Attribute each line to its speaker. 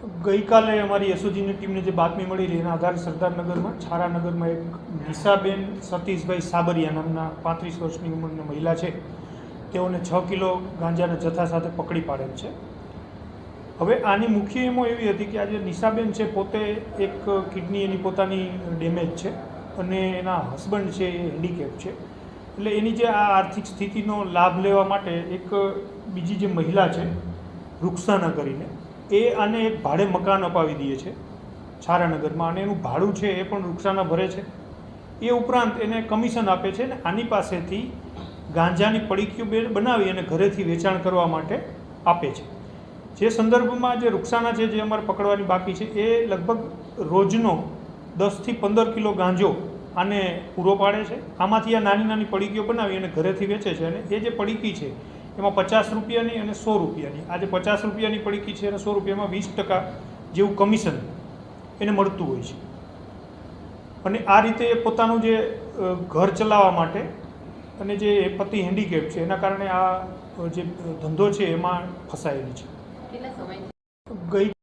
Speaker 1: ગઈકાલે અમારી એસઓજીની ટીમને જે બાતમી મળેલી એના આધારે સરદારનગરમાં છારાનગરમાં એક નિશાબેન સતીશભાઈ સાબરિયા નામના 35 વર્ષની ઉંમરની મહિલા છે, તેઓને 6 કિલો ગાંજાના જથ્થા સાથે પકડી પાડેલ છે। હવે આની મુખ્ય એમો એવી હતી કે આ જે નિશાબેન છે પોતે એક કિડની એની પોતાની ડેમેજ છે અને એના હસબન્ડ છે એ હેન્ડીકેપ છે, એટલે એની જે આ આર્થિક સ્થિતિનો લાભ લેવા માટે એક બીજી જે મહિલા છે રૂક્ષાના કરીને એ આને એક ભાડે મકાન અપાવી દે છે છારાનગરમાં, અને એનું ભાડું છે એ પણ રૂક્ષાના ભરે છે। એ ઉપરાંત એને કમિશન આપે છે અને આની પાસેથી ગાંજાની પડીકીઓ બનાવી અને ઘરેથી વેચાણ કરવા માટે આપે છે। જે સંદર્ભમાં જે રૂક્ષાના છે જે અમારે પકડવાની બાકી છે એ લગભગ રોજનો 10 થી 15 કિલો ગાંજો આને પૂરો પાડે છે। આમાંથી આ નાની નાની પડીકીઓ બનાવી અને ઘરેથી વેચે છે, અને એ જે પડીકી છે એમાં 50 રૂપિયાની અને 100 રૂપિયાની, આ જે 50 રૂપિયાની પડીકી છે અને 100 રૂપિયામાં 20% જેવું કમિશન એને મળતું હોય છે, અને આ રીતે એ પોતાનું જે ઘર ચલાવવા માટે અને જે પતિ હેન્ડીકેપ છે એના કારણે આ જે ધંધો છે એમાં ફસાયેલી છે। ગઈ